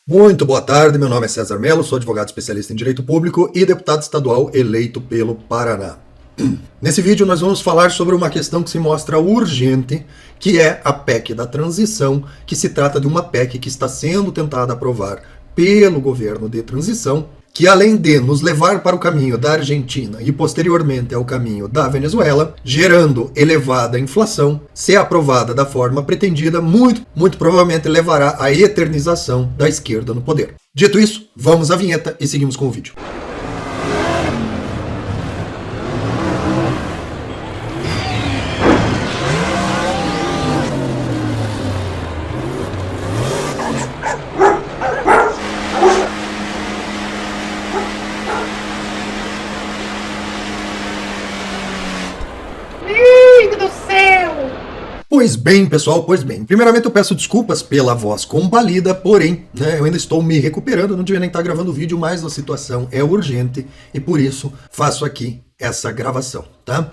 Muito boa tarde, meu nome é César Mello, sou advogado especialista em Direito Público e deputado estadual eleito pelo Paraná. Nesse vídeo nós vamos falar sobre uma questão que se mostra urgente, que é a PEC da transição, que se trata de uma PEC que está sendo tentada aprovar pelo governo de transição, que além de nos levar para o caminho da Argentina e posteriormente ao caminho da Venezuela, gerando elevada inflação, se aprovada da forma pretendida, muito provavelmente levará à eternização da esquerda no poder. Dito isso, vamos à vinheta e seguimos com o vídeo. Pois bem, pessoal, pois bem. Primeiramente eu peço desculpas pela voz combalida, porém, eu ainda estou me recuperando, não devia nem estar gravando o vídeo, mas a situação é urgente e por isso faço aqui essa gravação, tá?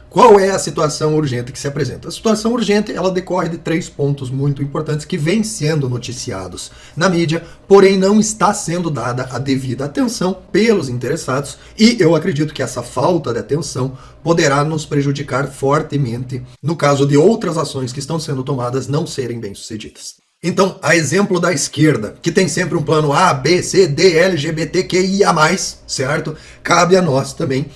Qual é a situação urgente que se apresenta? A situação urgente, ela decorre de 3 pontos muito importantes que vêm sendo noticiados na mídia, porém não está sendo dada a devida atenção pelos interessados e eu acredito que essa falta de atenção poderá nos prejudicar fortemente no caso de outras ações que estão sendo tomadas não serem bem-sucedidas. Então, a exemplo da esquerda, que tem sempre um plano A, B, C, D, LGBTQIA+, certo? Cabe a nós também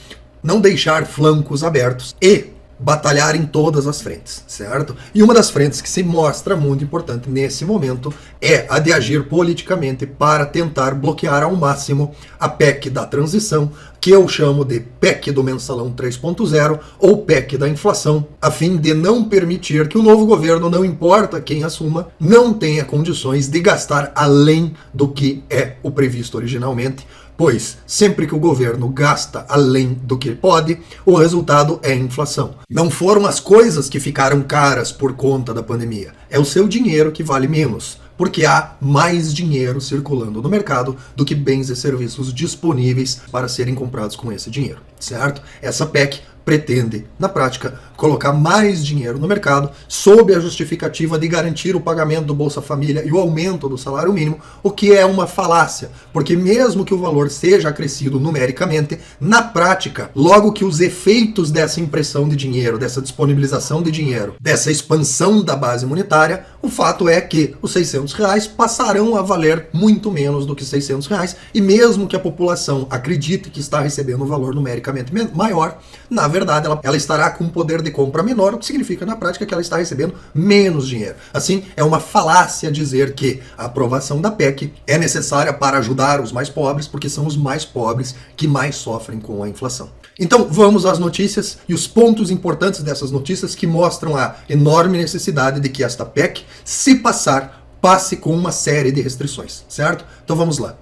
não deixar flancos abertos e batalhar em todas as frentes, certo? E uma das frentes que se mostra muito importante nesse momento é a de agir politicamente para tentar bloquear ao máximo a PEC da transição, que eu chamo de PEC do Mensalão 3.0 ou PEC da inflação, a fim de não permitir que o novo governo, não importa quem assuma, não tenha condições de gastar além do que é o previsto originalmente, pois sempre que o governo gasta além do que pode, o resultado é inflação. Não foram as coisas que ficaram caras por conta da pandemia, é o seu dinheiro que vale menos, porque há mais dinheiro circulando no mercado do que bens e serviços disponíveis para serem comprados com esse dinheiro, certo? Essa PEC pretende, na prática, colocar mais dinheiro no mercado sob a justificativa de garantir o pagamento do Bolsa Família e o aumento do salário mínimo, o que é uma falácia, porque mesmo que o valor seja acrescido numericamente, na prática, logo que os efeitos dessa impressão de dinheiro, dessa disponibilização de dinheiro, dessa expansão da base monetária, o fato é que os R$600 passarão a valer muito menos do que R$600 e mesmo que a população acredite que está recebendo um valor numericamente maior, na verdade ela estará com um poder de compra menor, o que significa na prática que ela está recebendo menos dinheiro. Assim, é uma falácia dizer que a aprovação da PEC é necessária para ajudar os mais pobres, porque são os mais pobres que mais sofrem com a inflação. Então vamos às notícias e os pontos importantes dessas notícias que mostram a enorme necessidade de que esta PEC, se passar, passe com uma série de restrições, certo? Então vamos lá.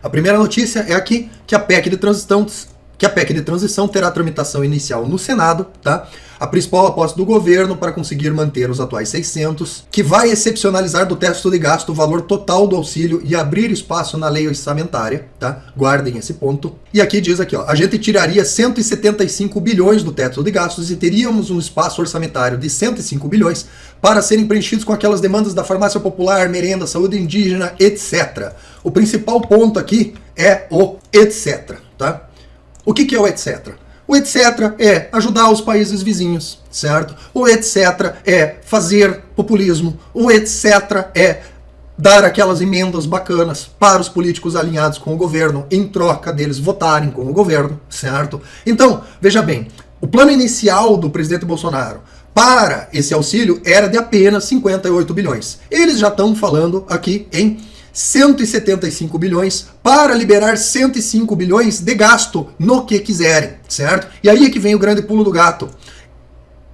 A primeira notícia é aqui que a PEC de transição terá tramitação inicial no Senado, tá? A principal aposta do governo para conseguir manter os atuais 600, que vai excepcionalizar do teto de gasto o valor total do auxílio e abrir espaço na lei orçamentária, tá? Guardem esse ponto. E aqui diz aqui, ó, a gente tiraria 175 bilhões do teto de gastos e teríamos um espaço orçamentário de 105 bilhões para serem preenchidos com aquelas demandas da farmácia popular, merenda, saúde indígena, etc. O principal ponto aqui é o etc, tá? O que é o etc? O etc é ajudar os países vizinhos, certo? O etc é fazer populismo. O etc é dar aquelas emendas bacanas para os políticos alinhados com o governo, em troca deles votarem com o governo, certo? Então, veja bem, o plano inicial do presidente Bolsonaro para esse auxílio era de apenas 58 bilhões. Eles já estão falando aqui em 175 bilhões para liberar 105 bilhões de gasto no que quiserem, certo? E aí é que vem o grande pulo do gato.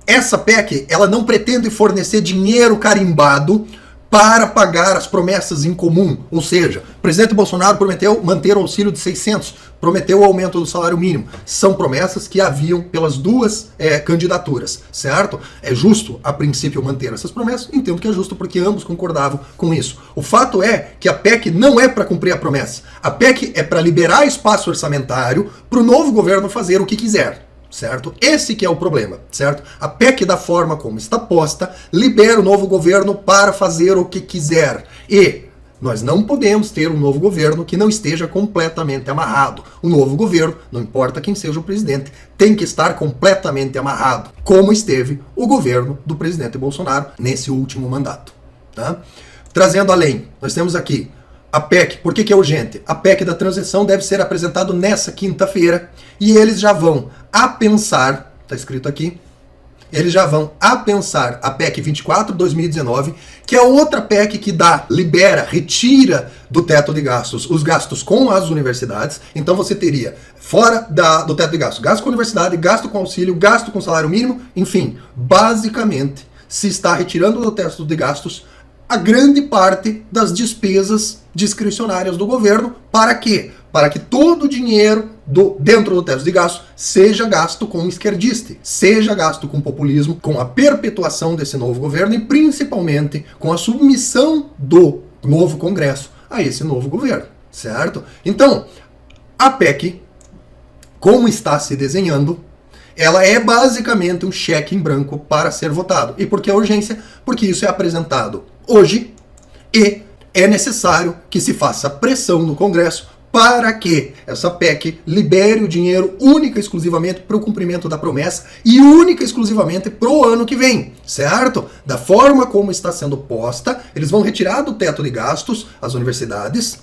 Essa PEC, ela não pretende fornecer dinheiro carimbado para pagar as promessas em comum, ou seja, o presidente Bolsonaro prometeu manter o auxílio de 600, prometeu o aumento do salário mínimo. São promessas que haviam pelas duas candidaturas, certo? É justo, a princípio, manter essas promessas, entendo que é justo porque ambos concordavam com isso. O fato é que a PEC não é para cumprir a promessa. A PEC é para liberar espaço orçamentário para o novo governo fazer o que quiser. Certo? Esse que é o problema, certo? A PEC, da forma como está posta, libera o novo governo para fazer o que quiser. E Nós não podemos ter um novo governo que não esteja completamente amarrado. O novo governo, não importa quem seja o presidente, tem que estar completamente amarrado, como esteve o governo do presidente Bolsonaro nesse último mandato. Tá? Trazendo além, nós temos aqui a PEC. Por que é urgente? A PEC da transição deve ser apresentado nessa quinta-feira e eles já vão apensar, está escrito aqui, eles já vão apensar a PEC 24/2019, que é outra PEC que libera, retira do teto de gastos os gastos com as universidades. Então você teria, fora do teto de gastos, gasto com a universidade, gasto com auxílio, gasto com salário mínimo, enfim, basicamente se está retirando do teto de gastos a grande parte das despesas discricionárias do governo. Para quê? Para que todo o dinheiro dentro do teto de gastos seja gasto com esquerdista, seja gasto com populismo, com a perpetuação desse novo governo e principalmente com a submissão do novo Congresso a esse novo governo, certo? Então, a PEC, como está se desenhando, ela é basicamente um cheque em branco para ser votado. E por que a urgência? Porque isso é apresentado hoje e é necessário que se faça pressão no Congresso para que essa PEC libere o dinheiro única e exclusivamente para o cumprimento da promessa e única e exclusivamente para o ano que vem, certo? Da forma como está sendo posta, eles vão retirar do teto de gastos as universidades,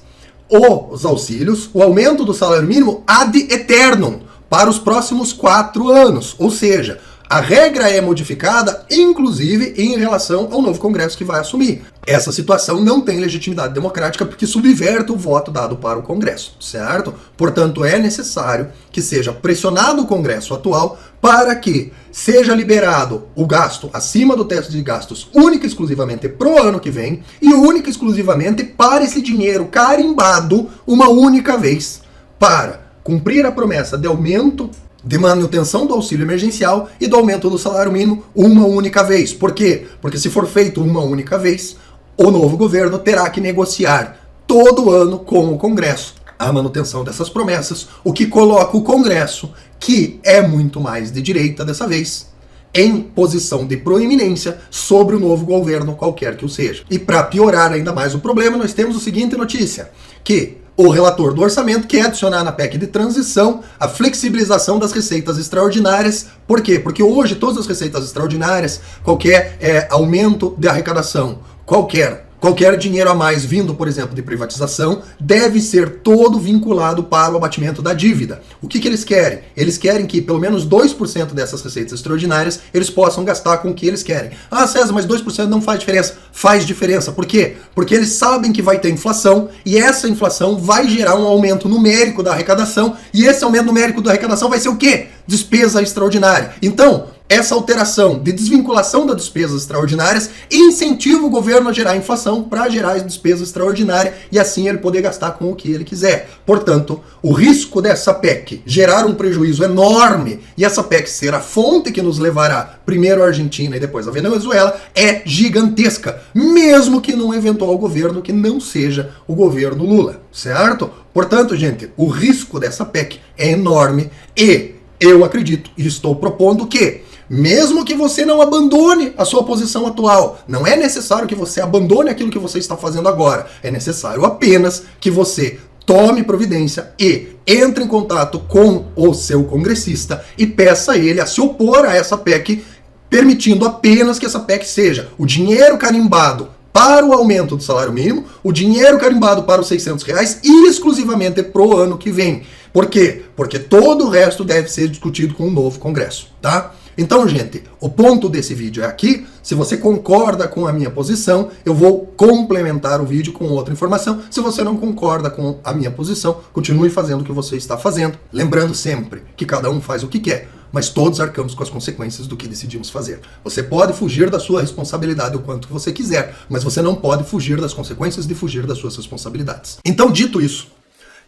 os auxílios, o aumento do salário mínimo ad eternum para os próximos 4 anos, ou seja, a regra é modificada, inclusive em relação ao novo Congresso que vai assumir. Essa situação não tem legitimidade democrática porque subverte o voto dado para o Congresso, certo? Portanto, é necessário que seja pressionado o Congresso atual para que seja liberado o gasto acima do teto de gastos única e exclusivamente pro ano que vem e única e exclusivamente para esse dinheiro carimbado uma única vez para cumprir a promessa de aumento de manutenção do auxílio emergencial e do aumento do salário mínimo uma única vez. Por quê? Porque se for feito uma única vez, o novo governo terá que negociar todo ano com o Congresso a manutenção dessas promessas, o que coloca o Congresso, que é muito mais de direita dessa vez, em posição de proeminência sobre o novo governo, qualquer que o seja. E para piorar ainda mais o problema, nós temos a seguinte notícia, que o relator do orçamento quer adicionar na PEC de transição a flexibilização das receitas extraordinárias. Por quê? Porque hoje todas as receitas extraordinárias, qualquer aumento de arrecadação, qualquer dinheiro a mais vindo, por exemplo, de privatização, deve ser todo vinculado para o abatimento da dívida. O que eles querem? Eles querem que pelo menos 2% dessas receitas extraordinárias eles possam gastar com o que eles querem. Ah, César, mas 2% não faz diferença. Faz diferença. Por quê? Porque eles sabem que vai ter inflação e essa inflação vai gerar um aumento numérico da arrecadação e esse aumento numérico da arrecadação vai ser o quê? Despesa extraordinária. Então, essa alteração de desvinculação das despesas extraordinárias incentiva o governo a gerar inflação para gerar as despesas extraordinárias e assim ele poder gastar com o que ele quiser. Portanto, o risco dessa PEC gerar um prejuízo enorme e essa PEC ser a fonte que nos levará primeiro à Argentina e depois à Venezuela é gigantesca, mesmo que num eventual governo que não seja o governo Lula, certo? Portanto, gente, o risco dessa PEC é enorme e eu acredito e estou propondo que mesmo que você não abandone a sua posição atual, não é necessário que você abandone aquilo que você está fazendo agora. É necessário apenas que você tome providência e entre em contato com o seu congressista e peça a ele a se opor a essa PEC, permitindo apenas que essa PEC seja o dinheiro carimbado para o aumento do salário mínimo, o dinheiro carimbado para os R$600 e exclusivamente pro ano que vem. Por quê? Porque todo o resto deve ser discutido com o novo Congresso, tá? Então, gente, o ponto desse vídeo é aqui. Se você concorda com a minha posição, eu vou complementar o vídeo com outra informação. Se você não concorda com a minha posição, continue fazendo o que você está fazendo. Lembrando sempre que cada um faz o que quer, mas todos arcamos com as consequências do que decidimos fazer. Você pode fugir da sua responsabilidade o quanto você quiser, mas você não pode fugir das consequências de fugir das suas responsabilidades. Então, dito isso,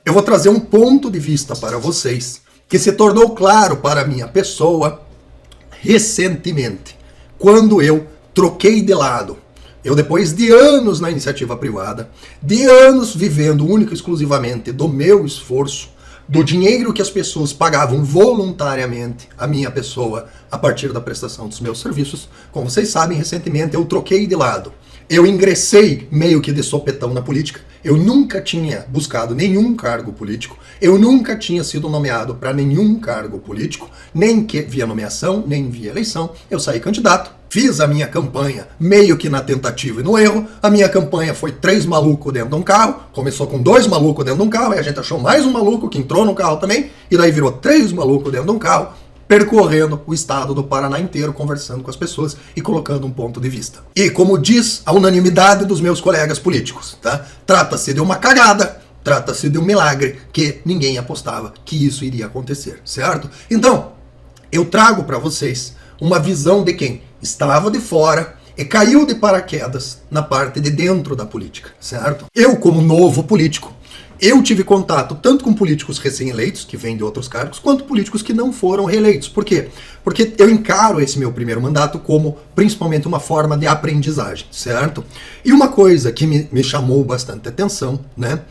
eu vou trazer um ponto de vista para vocês que se tornou claro para a minha pessoa recentemente, quando eu troquei de lado. Eu, depois de anos na iniciativa privada, de anos vivendo única e exclusivamente do meu esforço, do dinheiro que as pessoas pagavam voluntariamente a minha pessoa a partir da prestação dos meus serviços, como vocês sabem, recentemente eu troquei de lado. eu ingressei meio que de sopetão na política. Eu nunca tinha buscado nenhum cargo político, eu nunca tinha sido nomeado para nenhum cargo político, nem que via nomeação, nem via eleição. Eu saí candidato, fiz a minha campanha meio que na tentativa e no erro. A minha campanha foi 3 malucos dentro de um carro, começou com 2 malucos dentro de um carro, aí a gente achou mais um maluco que entrou no carro também, e daí virou 3 malucos dentro de um carro, percorrendo o estado do Paraná inteiro, conversando com as pessoas e colocando um ponto de vista. E como diz a unanimidade dos meus colegas políticos, tá? Trata-se de uma cagada, trata-se de um milagre que ninguém apostava que isso iria acontecer, certo? Então, eu trago para vocês uma visão de quem estava de fora e caiu de paraquedas na parte de dentro da política, certo? Eu, como novo político, eu tive contato tanto com políticos recém-eleitos, que vêm de outros cargos, quanto políticos que não foram reeleitos. Por quê? Porque eu encaro esse meu primeiro mandato como, principalmente, uma forma de aprendizagem, certo? E uma coisa que me chamou bastante atenção, né?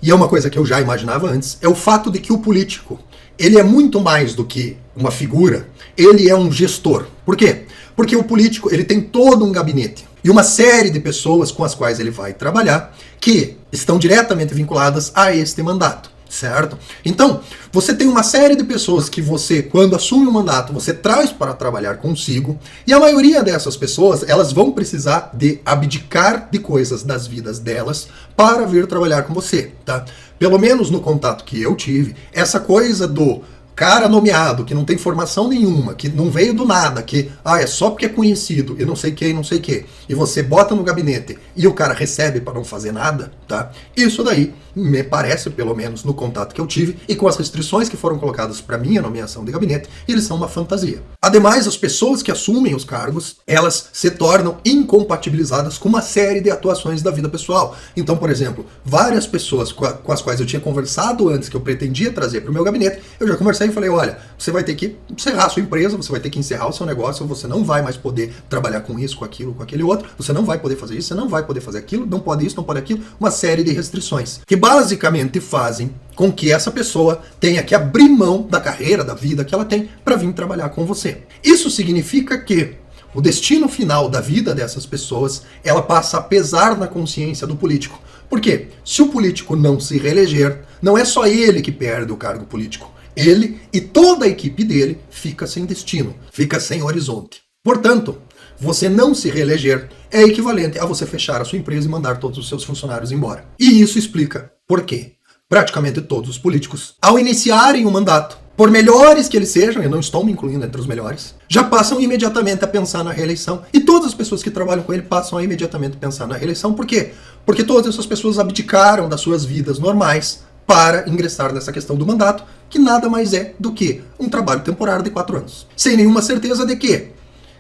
E é uma coisa que eu já imaginava antes, é o fato de que o político, ele é muito mais do que uma figura, ele é um gestor. Por quê? Porque o político, ele tem todo um gabinete e uma série de pessoas com as quais ele vai trabalhar que estão diretamente vinculadas a este mandato, certo? Então, você tem uma série de pessoas que você, quando assume o mandato, você traz para trabalhar consigo, e a maioria dessas pessoas, elas vão precisar de abdicar de coisas das vidas delas para vir trabalhar com você, tá? Pelo menos no contato que eu tive, essa coisa do cara nomeado, que não tem formação nenhuma, que não veio do nada, que é só porque é conhecido e não sei quem, não sei o que, e você bota no gabinete e o cara recebe para não fazer nada, tá? Isso daí me parece, pelo menos no contato que eu tive e com as restrições que foram colocadas para minha nomeação de gabinete, eles são uma fantasia. Ademais, as pessoas que assumem os cargos, elas se tornam incompatibilizadas com uma série de atuações da vida pessoal. Então, por exemplo, várias pessoas com as quais eu tinha conversado antes, que eu pretendia trazer para o meu gabinete, eu já conversei e falei, olha, você vai ter que encerrar a sua empresa, você vai ter que encerrar o seu negócio, você não vai mais poder trabalhar com isso, com aquilo, com aquele outro, você não vai poder fazer isso, você não vai poder fazer aquilo, não pode isso, não pode aquilo, uma série de restrições, que basicamente fazem com que essa pessoa tenha que abrir mão da carreira, da vida que ela tem, para vir trabalhar com você. Isso significa que o destino final da vida dessas pessoas, ela passa a pesar na consciência do político. Por quê? Se o político não se reeleger, não é só ele que perde o cargo político. Ele e toda a equipe dele fica sem destino, fica sem horizonte. Portanto, você não se reeleger é equivalente a você fechar a sua empresa e mandar todos os seus funcionários embora. E isso explica por quê praticamente todos os políticos, ao iniciarem o mandato, por melhores que eles sejam, eu não estou me incluindo entre os melhores, já passam imediatamente a pensar na reeleição. E todas as pessoas que trabalham com ele passam a imediatamente pensar na reeleição. Por quê? Porque todas essas pessoas abdicaram das suas vidas normais para ingressar nessa questão do mandato, que nada mais é do que um trabalho temporário de 4 anos. Sem nenhuma certeza de que,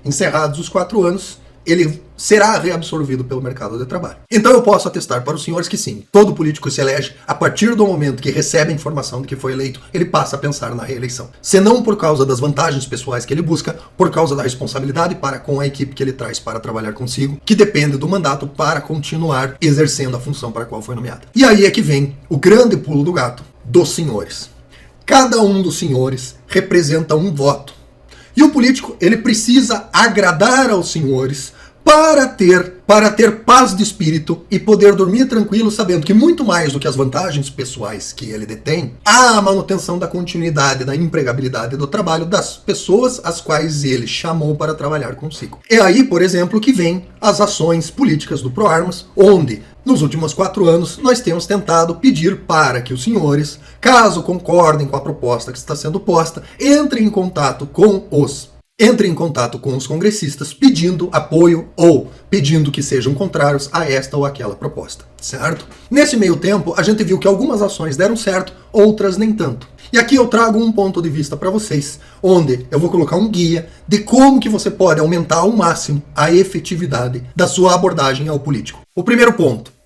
encerrados os 4 anos, ele será reabsorvido pelo mercado de trabalho. Então eu posso atestar para os senhores que sim, todo político se elege a partir do momento que recebe a informação de que foi eleito, ele passa a pensar na reeleição. Se não por causa das vantagens pessoais que ele busca, por causa da responsabilidade para com a equipe que ele traz para trabalhar consigo, que depende do mandato para continuar exercendo a função para a qual foi nomeado. E aí é que vem o grande pulo do gato dos senhores. Cada um dos senhores representa um voto. E o político, ele precisa agradar aos senhores para ter paz de espírito e poder dormir tranquilo, sabendo que muito mais do que as vantagens pessoais que ele detém, há a manutenção da continuidade, da empregabilidade do trabalho das pessoas às quais ele chamou para trabalhar consigo. É aí, por exemplo, que vem as ações políticas do ProArmas, onde nos últimos 4 anos, nós temos tentado pedir para que os senhores, caso concordem com a proposta que está sendo posta, entrem em contato com os congressistas pedindo apoio ou pedindo que sejam contrários a esta ou aquela proposta, certo? Nesse meio tempo, a gente viu que algumas ações deram certo, outras nem tanto. E aqui eu trago um ponto de vista para vocês, onde eu vou colocar um guia de como que você pode aumentar ao máximo a efetividade da sua abordagem ao político. O primeiro ponto: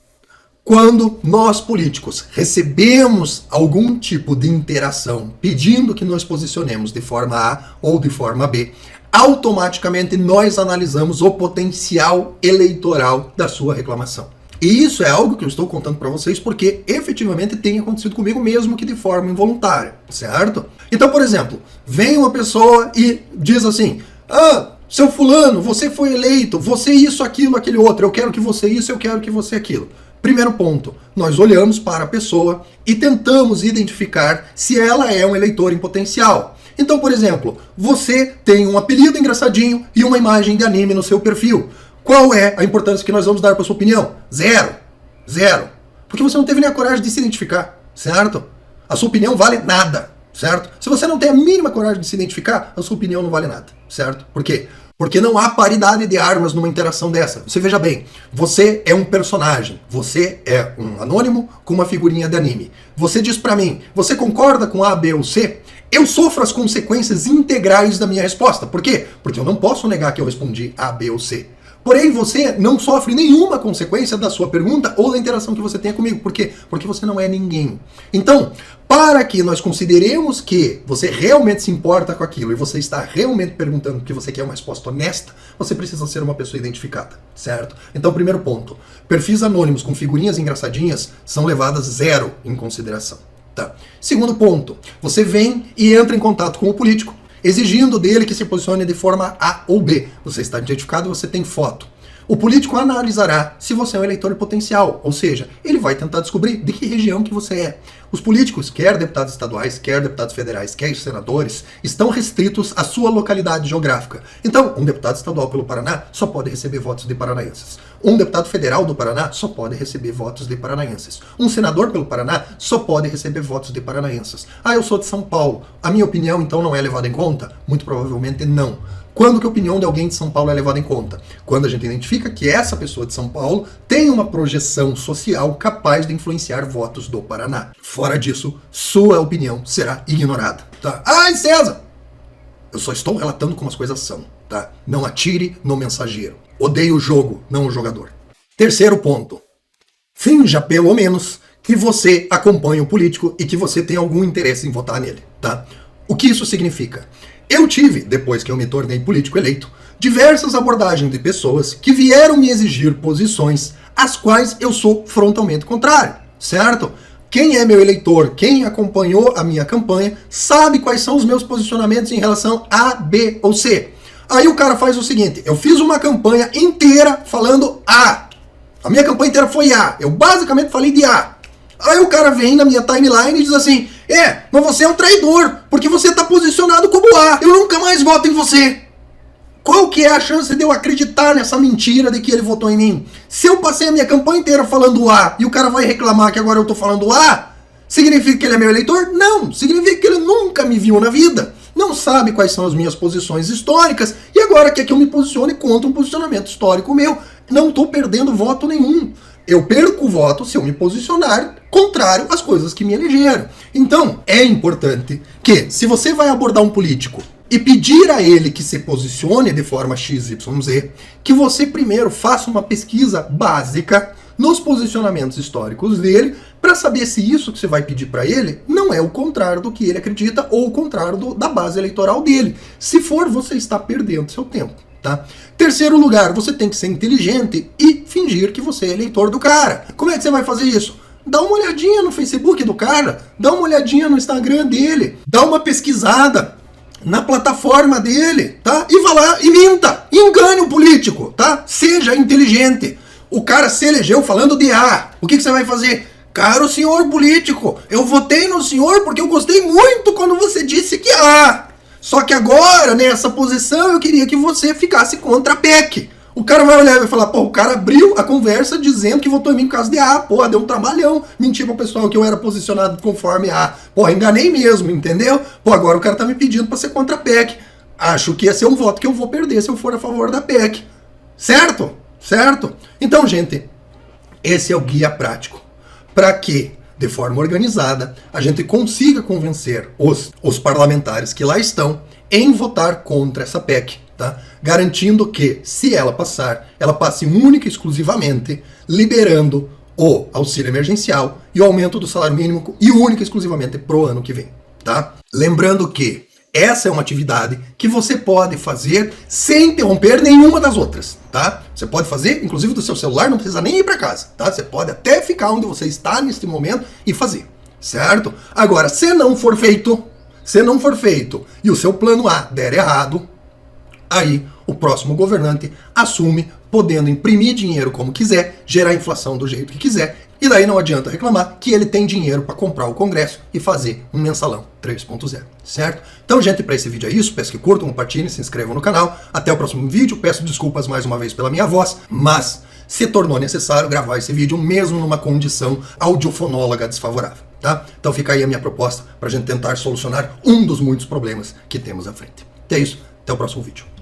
quando nós políticos recebemos algum tipo de interação pedindo que nos posicionemos de forma A ou de forma B, automaticamente nós analisamos o potencial eleitoral da sua reclamação. E isso é algo que eu estou contando para vocês porque efetivamente tem acontecido comigo, mesmo que de forma involuntária, certo? Então, por exemplo, vem uma pessoa e diz assim: Seu fulano, você foi eleito, você isso, aquilo, aquele outro, eu quero que você isso, eu quero que você aquilo. Primeiro ponto, nós olhamos para a pessoa e tentamos identificar se ela é um eleitor em potencial. Então, por exemplo, você tem um apelido engraçadinho e uma imagem de anime no seu perfil. Qual é a importância que nós vamos dar para sua opinião? Zero. Zero. Porque você não teve nem a coragem de se identificar, certo? A sua opinião vale nada, certo? Se você não tem a mínima coragem de se identificar, a sua opinião não vale nada, certo? Por quê? Porque não há paridade de armas numa interação dessa. Você veja bem, você é um personagem, você é um anônimo com uma figurinha de anime. Você diz pra mim, você concorda com A, B ou C? Eu sofro as consequências integrais da minha resposta. Por quê? Porque eu não posso negar que eu respondi A, B ou C. Porém, você não sofre nenhuma consequência da sua pergunta ou da interação que você tenha comigo. Por quê? Porque você não é ninguém. Então, para que nós consideremos que você realmente se importa com aquilo e você está realmente perguntando que você quer uma resposta honesta, você precisa ser uma pessoa identificada, certo? Então, primeiro ponto, perfis anônimos com figurinhas engraçadinhas são levadas zero em consideração. Tá. Segundo ponto, você vem e entra em contato com o político, exigindo dele que se posicione de forma A ou B. Você está identificado, você tem foto. O político analisará se você é um eleitor potencial, ou seja, ele vai tentar descobrir de que região que você é. Os políticos, quer deputados estaduais, quer deputados federais, quer senadores, estão restritos à sua localidade geográfica. Então, um deputado estadual pelo Paraná só pode receber votos de paranaenses. Um deputado federal do Paraná só pode receber votos de paranaenses. Um senador pelo Paraná só pode receber votos de paranaenses. Ah, eu sou de São Paulo. A minha opinião, então, não é levada em conta? Muito provavelmente não. Quando que a opinião de alguém de São Paulo é levada em conta? Quando a gente identifica que essa pessoa de São Paulo tem uma projeção social capaz de influenciar votos do Paraná. Fora disso, sua opinião será ignorada. Tá? Ai, César! Eu só estou relatando como as coisas são. Tá? Não atire no mensageiro. Odeie o jogo, não o jogador. Terceiro ponto. Finja, pelo menos, que você acompanha o político e que você tem algum interesse em votar nele. Tá? O que isso significa? Eu tive, depois que eu me tornei político eleito, diversas abordagens de pessoas que vieram me exigir posições às quais eu sou frontalmente contrário, certo? Quem é meu eleitor, quem acompanhou a minha campanha, sabe quais são os meus posicionamentos em relação a B ou C. Aí o cara faz o seguinte, eu fiz uma campanha inteira falando A. A minha campanha inteira foi A. Eu basicamente falei de A. Aí o cara vem na minha timeline e diz assim, mas você é um traidor, porque você está posicionado como A. Eu nunca mais voto em você. Qual que é a chance de eu acreditar nessa mentira de que ele votou em mim? Se eu passei a minha campanha inteira falando A e o cara vai reclamar que agora eu estou falando A, significa que ele é meu eleitor? Não, significa que ele nunca me viu na vida. Não sabe quais são as minhas posições históricas e agora quer que eu me posicione contra um posicionamento histórico meu. Não estou perdendo voto nenhum. Eu perco o voto se eu me posicionar contrário às coisas que me elegeram. Então, é importante que, se você vai abordar um político e pedir a ele que se posicione de forma XYZ, que você primeiro faça uma pesquisa básica nos posicionamentos históricos dele, para saber se isso que você vai pedir para ele não é o contrário do que ele acredita ou o contrário da base eleitoral dele. Se for, você está perdendo seu tempo. Tá? Terceiro lugar, você tem que ser inteligente e fingir que você é eleitor do cara. Como é que você vai fazer isso? Dá uma olhadinha no Facebook do cara, dá uma olhadinha no Instagram dele, dá uma pesquisada na plataforma dele, tá? E vá lá e minta, engane o político, tá? Seja inteligente. O cara se elegeu falando de A. O que você vai fazer? Caro senhor político, eu votei no senhor porque eu gostei muito quando você disse que A. Só que agora, nessa posição, eu queria que você ficasse contra a PEC. O cara vai olhar e vai falar, pô, o cara abriu a conversa dizendo que votou em mim por causa de A. Pô, deu um trabalhão. Mentir pro pessoal que eu era posicionado conforme A. Pô, enganei mesmo, entendeu? Pô, agora o cara tá me pedindo pra ser contra a PEC. Acho que ia ser um voto que eu vou perder se eu for a favor da PEC. Certo? Certo? Então, gente, esse é o guia prático. Para que, de forma organizada, a gente consiga convencer os parlamentares que lá estão em votar contra essa PEC, tá? Garantindo que, se ela passar, ela passe única e exclusivamente liberando o auxílio emergencial e o aumento do salário mínimo e única e exclusivamente pro ano que vem, tá? Lembrando que essa é uma atividade que você pode fazer sem interromper nenhuma das outras, tá? Você pode fazer, inclusive do seu celular, não precisa nem ir para casa, tá? Você pode até ficar onde você está neste momento e fazer, certo? Agora, se não for feito e o seu plano A der errado, aí o próximo governante assume podendo imprimir dinheiro como quiser, gerar inflação do jeito que quiser, e daí não adianta reclamar que ele tem dinheiro para comprar o Congresso e fazer um mensalão 3.0, certo? Então, gente, para esse vídeo é isso. Peço que curtam, compartilhem, se inscrevam no canal. Até o próximo vídeo. Peço desculpas mais uma vez pela minha voz, mas se tornou necessário gravar esse vídeo mesmo numa condição audiofonóloga desfavorável, tá? Então fica aí a minha proposta para a gente tentar solucionar um dos muitos problemas que temos à frente. É isso. Até o próximo vídeo.